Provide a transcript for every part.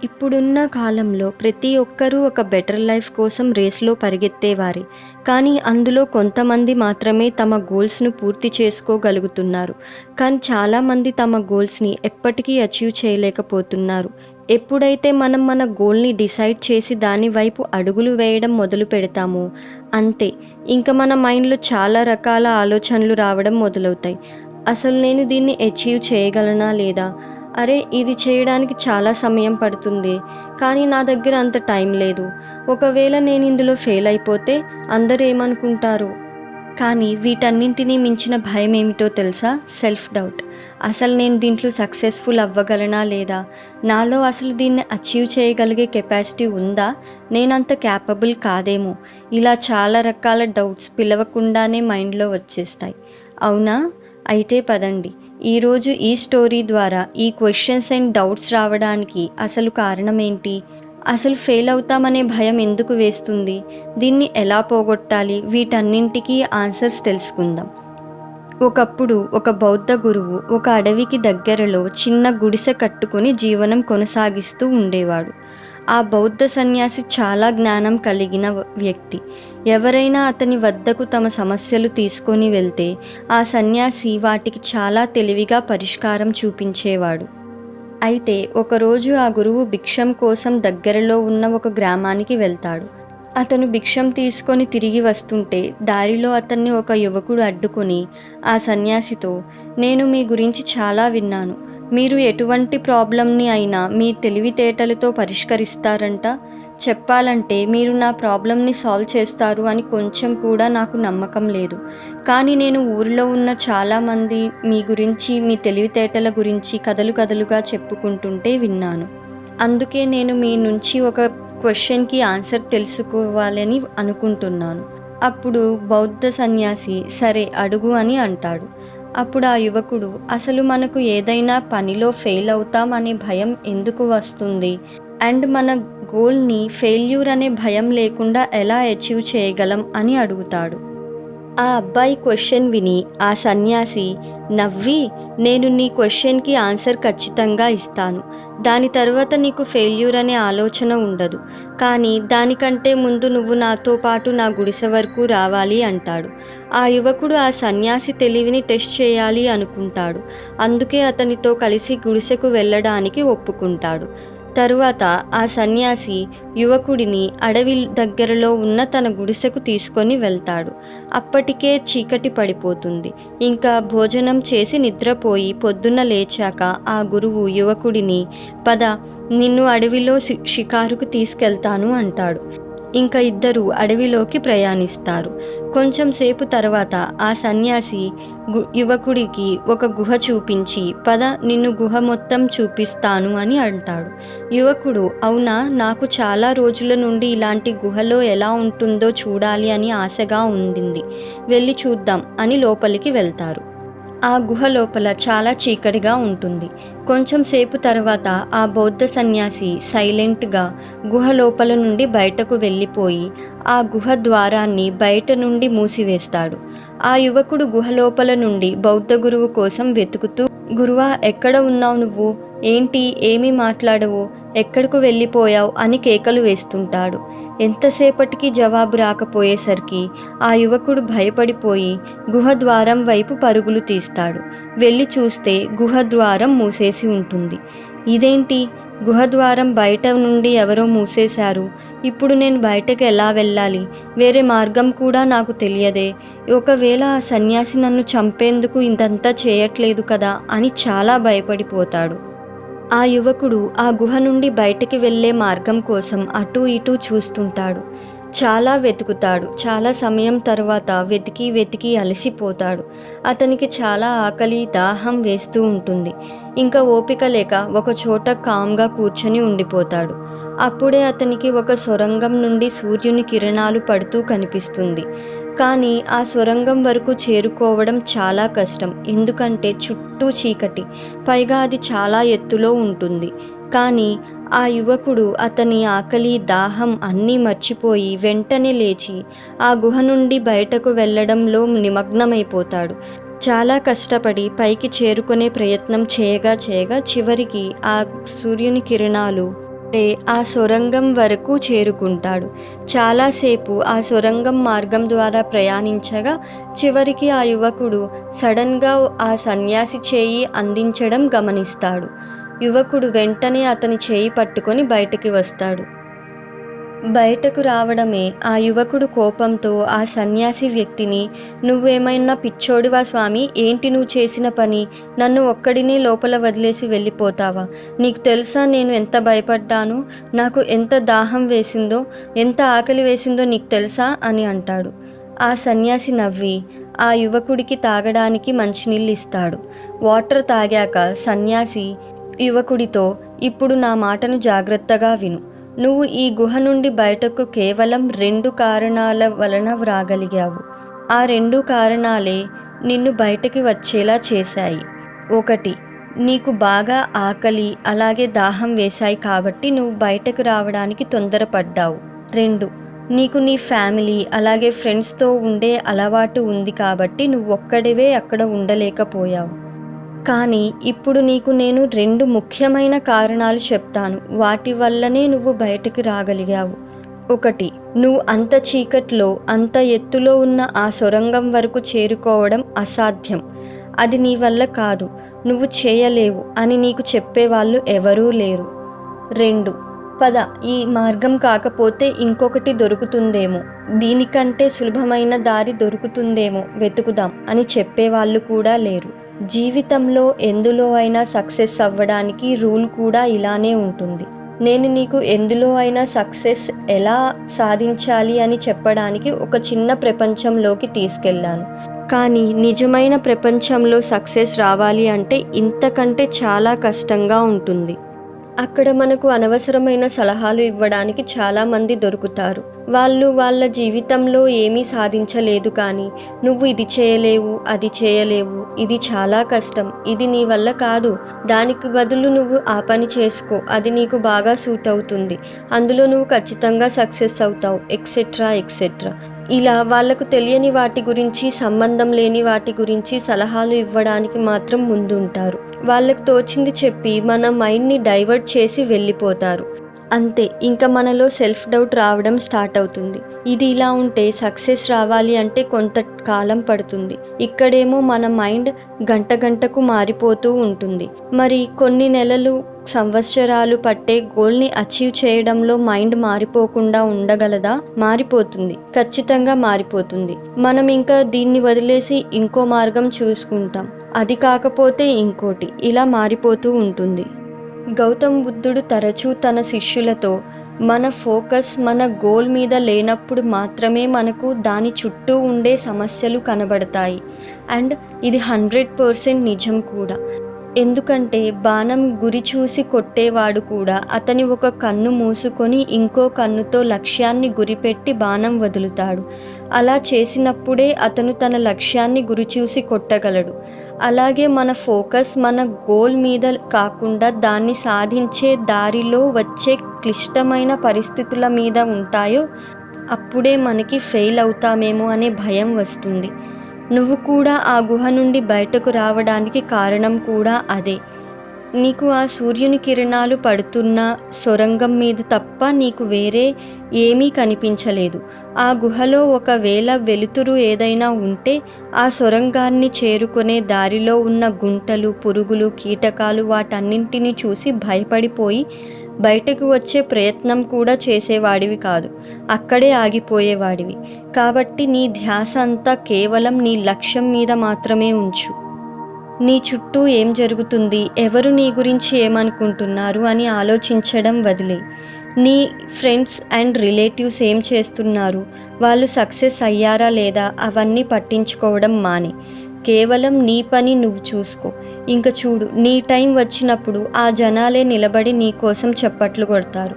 ఇప్పుడున్న కాలంలో ప్రతి ఒక్కరూ ఒక బెటర్ లైఫ్ కోసం రేస్‌లో పరిగెత్తేవారే. కానీ అందులో కొంతమంది మాత్రమే తమ గోల్స్‌ను పూర్తి చేసుకోగలుగుతున్నారు. కానీ చాలామంది తమ గోల్స్‌ని ఎప్పటికీ అచీవ్ చేయలేకపోతున్నారు. ఎప్పుడైతే మనం మన గోల్‌ని డిసైడ్ చేసి దాని వైపు అడుగులు వేయడం మొదలుపెడతామో అంతే. ఇంక మన మైండ్‌లో చాలా రకాల ఆలోచనలు రావడం మొదలవుతాయి. అసలు నేను దీన్ని అచీవ్ చేయగలనా లేదా? అరే! ఇది చేయడానికి చాలా సమయం పడుతుంది. కానీ నా దగ్గర అంత టైం లేదు. ఒకవేళ నేను ఇందులో ఫెయిల్ అయిపోతే అందరూ ఏమనుకుంటారో? కానీ వీటన్నింటినీ మించిన భయమేమిటో తెలుసా? Self doubt. అసలు నేను దీంట్లో సక్సెస్‌ఫుల్ అవ్వగలనా లేదా? నాలో అసలు దీన్ని అచీవ్ చేయగలిగే కెపాసిటీ ఉందా? నేనంత క్యాపబుల్ కాదేమో! ఇలా చాలా రకాల డౌట్స్ పిలవకుండానే మైండ్‌లో వచ్చేస్తాయి. అవునా? అయితే పదండి. ఈరోజు ఈ స్టోరీ ద్వారా ఈ క్వెషన్స్ అండ్ డౌట్స్ రావడానికి అసలు కారణమేంటి? అసలు ఫెయిల్ అవుతామనే భయం ఎందుకు వేస్తుంది? దీన్ని ఎలా పోగొట్టాలి? వీటన్నింటికీ ఆన్సర్స్ తెలుసుకుందాం. ఒకప్పుడు ఒక బౌద్ధ గురువు ఒక అడవికి దగ్గరలో చిన్న గుడిసె కట్టుకుని జీవనం కొనసాగిస్తూ ఉండేవాడు. ఆ బౌద్ధ సన్యాసి చాలా జ్ఞానం కలిగిన వ్యక్తి. ఎవరైనా అతని వద్దకు తమ సమస్యలు తీసుకొని వెళ్తే ఆ సన్యాసి వాటికి చాలా తెలివిగా పరిష్కారం చూపించేవాడు. అయితే ఒకరోజు ఆ గురువు భిక్షం కోసం దగ్గరలో ఉన్న ఒక గ్రామానికి వెళ్తాడు. అతను భిక్షం తీసుకొని తిరిగి వస్తుంటే దారిలో అతన్ని ఒక యువకుడు అడ్డుకొని ఆ సన్యాసితో, "నేను మీ గురించి చాలా విన్నాను. మీరు ఎటువంటి ప్రాబ్లంని అయినా మీ తెలివితేటలతో పరిష్కరిస్తారంట. చెప్పాలంటే మీరు నా ప్రాబ్లంని సాల్వ్ చేస్తారు అని కొంచెం కూడా నాకు నమ్మకం లేదు. కానీ నేను ఊరిలో ఉన్న చాలామంది మీ గురించి, మీ తెలివితేటల గురించి కథలు కథలుగా చెప్పుకుంటుంటే విన్నాను. అందుకే నేను మీ నుంచి ఒక క్వశ్చన్‌కి ఆన్సర్ తెలుసుకోవాలని అనుకుంటున్నాను." అప్పుడు బౌద్ధ సన్యాసి, "సరే అడుగు" అని అంటాడు. అప్పుడు ఆ యువకుడు, "అసలు మనకు ఏదైనా పనిలో ఫెయిల్ అవుతాం అనే భయం ఎందుకు వస్తుంది? అండ్ మన గోల్‌ని ఫెయిల్యూర్ అనే భయం లేకుండా ఎలా అచీవ్ చేయగలం?" అని అడుగుతాడు. ఆ అబ్బాయి క్వశ్చన్ విని ఆ సన్యాసి నవ్వి, "నేను నీ క్వశ్చన్‌కి ఆన్సర్ ఖచ్చితంగా ఇస్తాను. దాని తర్వాత నీకు ఫెయిల్యూర్ అనే ఆలోచన ఉండదు. కానీ దానికంటే ముందు నువ్వు నాతో పాటు నా గుడిసె వరకు రావాలి" అంటాడు. ఆ యువకుడు ఆ సన్యాసి తెలివిని టెస్ట్ చేయాలి అనుకుంటాడు. అందుకే అతనితో కలిసి గుడిసెకు వెళ్ళడానికి ఒప్పుకుంటాడు. తరువాత ఆ సన్యాసి యువకుడిని అడవి దగ్గరలో ఉన్న తన గుడిసెకు తీసుకొని వెళ్తాడు. అప్పటికే చీకటి పడిపోతుంది. ఇంకా భోజనం చేసి నిద్రపోయి పొద్దున్న లేచాక ఆ గురువు యువకుడిని, "పద, నిన్ను అడవిలో షికారుకు తీసుకెళ్తాను" అంటాడు. ఇంకా ఇద్దరు అడవిలోకి ప్రయాణిస్తారు. కొంచెం సేపు తర్వాత ఆ సన్యాసి యువకుడికి ఒక గుహ చూపించి, "పద, నిన్ను గుహ మొత్తం చూపిస్తాను" అని అంటాడు. యువకుడు, "అవునా, నాకు చాలా రోజుల నుండి ఇలాంటి గుహలో ఎలా ఉంటుందో చూడాలి అని ఆశగా ఉండింది. వెళ్ళి చూద్దాం" అని లోపలికి వెళ్తారు. ఆ గుహ లోపల చాలా చీకటిగా ఉంటుంది. కొంచెం సేపు తర్వాత ఆ బౌద్ధ సన్యాసి సైలెంట్‌గా గుహ లోపల నుండి బయటకు వెళ్ళిపోయి ఆ గుహ ద్వారాన్ని బయట నుండి మూసివేస్తాడు. ఆ యువకుడు గుహ లోపల నుండి బౌద్ధ గురువు కోసం వెతుకుతూ, "గురువా, ఎక్కడ ఉన్నావు నువ్వు? ఏంటి, ఏమీ మాట్లాడవు? ఎక్కడకు వెళ్ళిపోయావు?" అని కేకలు వేస్తుంటాడు. ఎంతసేపటికి జవాబు రాకపోయేసరికి ఆ యువకుడు భయపడిపోయి గుహ ద్వారం వైపు పరుగులు తీస్తాడు. వెళ్ళి చూస్తే గుహ ద్వారం మూసేసి ఉంటుంది. "ఇదేంటి? గుహ ద్వారం బయట నుండి ఎవరో మూసేశారు. ఇప్పుడు నేను బయటకు ఎలా వెళ్ళాలి? వేరే మార్గం కూడా నాకు తెలియదే. ఒకవేళ ఆ సన్యాసి నన్ను చంపేందుకు ఇదంతా చేయట్లేదు కదా" అని చాలా భయపడిపోతాడు. ఆ యువకుడు ఆ గుహ నుండి బయటికి వెళ్ళే మార్గం కోసం అటూ ఇటూ చూస్తుంటాడు. చాలా వెతుకుతాడు. చాలా సమయం తర్వాత వెతికి వెతికి అలసిపోతాడు. అతనికి చాలా ఆకలి, దాహం వేస్తూ ఉంటుంది. ఇంకా ఓపిక లేక ఒకచోట కామ్గా కూర్చొని ఉండిపోతాడు. అప్పుడే అతనికి ఒక సొరంగం నుండి సూర్యుని కిరణాలు పడుతూ కనిపిస్తుంది. కానీ ఆ సొరంగం వరకు చేరుకోవడం చాలా కష్టం. ఎందుకంటే చుట్టూ చీకటి. పైగా అది చాలా ఎత్తులో ఉంటుంది. కానీ ఆ యువకుడు అతని ఆకలి, దాహం అన్నీ మర్చిపోయి వెంటనే లేచి ఆ గుహ నుండి బయటకు వెళ్ళడంలో నిమగ్నమైపోతాడు. చాలా కష్టపడి పైకి చేరుకునే ప్రయత్నం చేయగా చేయగా చివరికి ఆ సూర్యుని కిరణాలు ఆ సొరంగం వరకు చేరుకుంటాడు. చాలాసేపు ఆ సొరంగం మార్గం ద్వారా ప్రయాణించగా చివరికి ఆ యువకుడు సడన్గా ఆ సన్యాసి చేయి అందించడం గమనిస్తాడు. యువకుడు వెంటనే అతని చేయి పట్టుకొని బయటికి వస్తాడు. బయటకు రావడమే ఆ యువకుడు కోపంతో ఆ సన్యాసి వ్యక్తిని, "నువ్వేమైనా పిచ్చోడివా స్వామి? ఏంటి నువ్వు చేసిన పని? నన్ను ఒక్కడినే లోపల వదిలేసి వెళ్ళిపోతావా? నీకు తెలుసా నేను ఎంత భయపడ్డానో? నాకు ఎంత దాహం వేసిందో, ఎంత ఆకలి వేసిందో నీకు తెలుసా?" అని అంటాడు. ఆ సన్యాసి నవ్వి ఆ యువకుడికి తాగడానికి మంచినీళ్ళు ఇస్తాడు. వాటర్ తాగాక సన్యాసి యువకుడితో, "ఇప్పుడు నా మాటను జాగ్రత్తగా విను. నువ్వు ఈ గుహ నుండి బయటకు కేవలం 2 కారణాల వలన రాగలిగావు. ఆ 2 కారణాలే నిన్ను బయటకి వచ్చేలా చేశాయి. 1, నీకు బాగా ఆకలి అలాగే దాహం వేశాయి కాబట్టి నువ్వు బయటకు రావడానికి తొందరపడ్డావు. 2, నీకు నీ ఫ్యామిలీ అలాగే ఫ్రెండ్స్తో ఉండే అలవాటు ఉంది కాబట్టి నువ్వు ఒక్కడివే అక్కడ ఉండలేకపోయావు. కానీ ఇప్పుడు నీకు నేను 2 ముఖ్యమైన కారణాలు చెప్తాను. వాటి వల్లనే నువ్వు బయటికి రాగలిగావు. 1, నువ్వు అంత చీకట్లో అంత ఎత్తులో ఉన్న ఆ సొరంగం వరకు చేరుకోవడం అసాధ్యం. అది నీ వల్ల కాదు. నువ్వు చేయలేవు అని నీకు చెప్పేవాళ్ళు ఎవరూ లేరు. 2, పద, ఈ మార్గం కాకపోతే ఇంకొకటి దొరుకుతుందేమో, దీనికంటే సులభమైన దారి దొరుకుతుందేమో వెతుకుదాం అని చెప్పేవాళ్ళు కూడా లేరు. జీవితంలో ఎందులో అయినా సక్సెస్ అవ్వడానికి రూల్ కూడా ఇలానే ఉంటుంది. నేను నీకు ఎందులో అయినా సక్సెస్ ఎలా సాధించాలి అని చెప్పడానికి ఒక చిన్న ప్రపంచంలోకి తీసుకెళ్ళాను. కానీ నిజమైన ప్రపంచంలో సక్సెస్ రావాలి అంటే ఇంతకంటే చాలా కష్టంగా ఉంటుంది. అక్కడ మనకు అనవసరమైన సలహాలు ఇవ్వడానికి చాలామంది దొరుకుతారు. వాళ్ళు వాళ్ళ జీవితంలో ఏమీ సాధించలేదు కానీ నువ్వు ఇది చేయలేవు, అది చేయలేవు, ఇది చాలా కష్టం, ఇది నీ వల్ల కాదు, దానికి బదులు నువ్వు ఆ పని చేసుకో, అది నీకు బాగా సూట్ అవుతుంది, అందులో నువ్వు ఖచ్చితంగా సక్సెస్ అవుతావు, ఎక్సెట్రా ఎక్సెట్రా. ఇలా వాళ్లకు తెలియని వాటి గురించి, సంబంధం లేని వాటి గురించి సలహాలు ఇవ్వడానికి మాత్రం ముందుంటారు. వాళ్ళకు తోచింది చెప్పి మన మైండ్ని డైవర్ట్ చేసి వెళ్ళిపోతారు. అంతే, ఇంకా మనలో సెల్ఫ్ డౌట్ రావడం స్టార్ట్ అవుతుంది. ఇది ఇలా ఉంటే సక్సెస్ రావాలి అంటే కొంత కాలం పడుతుంది. ఇక్కడేమో మన మైండ్ గంట గంటకు మారిపోతూ ఉంటుంది. మరి కొన్ని నెలలు, సంవత్సరాలు పట్టే గోల్ని అచీవ్ చేయడంలో మైండ్ మారిపోకుండా ఉండగలదా? మారిపోతుంది, ఖచ్చితంగా మారిపోతుంది. మనం ఇంకా దీన్ని వదిలేసి ఇంకో మార్గం చూసుకుంటాం, అది కాకపోతే ఇంకోటి, ఇలా మారిపోతూ ఉంటుంది. గౌతమ్ బుద్ధుడు తరచూ తన శిష్యులతో, మన ఫోకస్ మన గోల్ మీద లేనప్పుడు మాత్రమే మనకు దాని చుట్టూ ఉండే సమస్యలు కనబడతాయి. అండ్ ఇది 100% నిజం కూడా. ఎందుకంటే బాణం గురి చూసి కొట్టేవాడు కూడా అతని ఒక కన్ను మూసుకొని ఇంకో కన్నుతో లక్ష్యాన్ని గురిపెట్టి బాణం వదులుతాడు. అలా చేసినప్పుడే అతను తన లక్ష్యాన్ని గురి చూసి కొట్టగలడు. అలాగే మన ఫోకస్ మన గోల్ మీద కాకుండా దాన్ని సాధించే దారిలో వచ్చే క్లిష్టమైన పరిస్థితుల మీద ఉంటాయో అప్పుడే మనకి ఫెయిల్ అవుతామేమో అనే భయం వస్తుంది. నువ్వు కూడా ఆ గుహ నుండి బయటకు రావడానికి కారణం కూడా అదే. నీకు ఆ సూర్యుని కిరణాలు పడుతున్న సొరంగం మీద తప్ప నీకు వేరే ఏమీ కనిపించలేదు. ఆ గుహలో ఒకవేళ వెలుతురు ఏదైనా ఉంటే ఆ సొరంగాన్ని చేరుకునే దారిలో ఉన్న గుంటలు, పురుగులు, కీటకాలు వాటన్నింటినీ చూసి భయపడిపోయి బయటకు వచ్చే ప్రయత్నం కూడా చేసేవాడివి కాదు, అక్కడే ఆగిపోయేవాడివి. కాబట్టి నీ ధ్యాస అంతా కేవలం నీ లక్ష్యం మీద మాత్రమే ఉంచు. నీ చుట్టూ ఏం జరుగుతుంది, ఎవరు నీ గురించి ఏమనుకుంటున్నారు అని ఆలోచించడం వదిలే. నీ ఫ్రెండ్స్ అండ్ రిలేటివ్స్ ఏం చేస్తున్నారు, వాళ్ళు సక్సెస్ అయ్యారా లేదా, అవన్నీ పట్టించుకోవడం మానే. కేవలం నీ పని నువ్వు చూసుకో. ఇంక చూడు, నీ టైం వచ్చినప్పుడు ఆ జనాలే నిలబడి నీ కోసం చప్పట్లు కొడతారు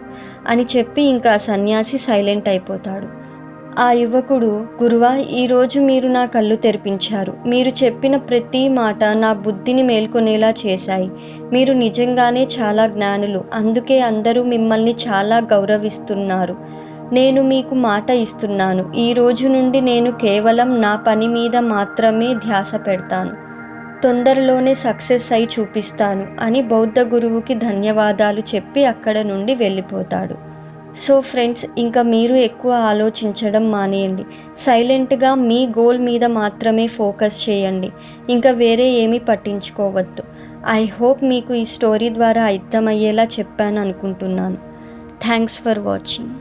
అని చెప్పి ఇంకా సన్యాసి సైలెంట్ అయిపోతాడు. ఆ యువకుడు, గురువా, ఈరోజు మీరు నా కళ్ళు తెరిపించారు. మీరు చెప్పిన ప్రతి మాట నా బుద్ధిని మేల్కొనేలా చేశాయి. మీరు నిజంగానే చాలా జ్ఞానులు, అందుకే అందరూ మిమ్మల్ని చాలా గౌరవిస్తున్నారు. నేను మీకు మాట ఇస్తున్నాను, ఈ రోజు నుండి నేను కేవలం నా పని మీద మాత్రమే ధ్యాస పెడతాను. తొందరలోనే సక్సెస్ అయి చూపిస్తాను అని బౌద్ధ గురువుకి ధన్యవాదాలు చెప్పి అక్కడ నుండి వెళ్ళిపోతాడు. సో ఫ్రెండ్స్, ఇంకా మీరు ఎక్కువ ఆలోచించడం మానేయండి. సైలెంట్గా మీ గోల్ మీద మాత్రమే ఫోకస్ చేయండి. ఇంకా వేరే ఏమీ పట్టించుకోవద్దు. ఐ హోప్ మీకు ఈ స్టోరీ ద్వారా అర్థమయ్యేలా చెప్పాను అనుకుంటున్నాను. Thanks for watching.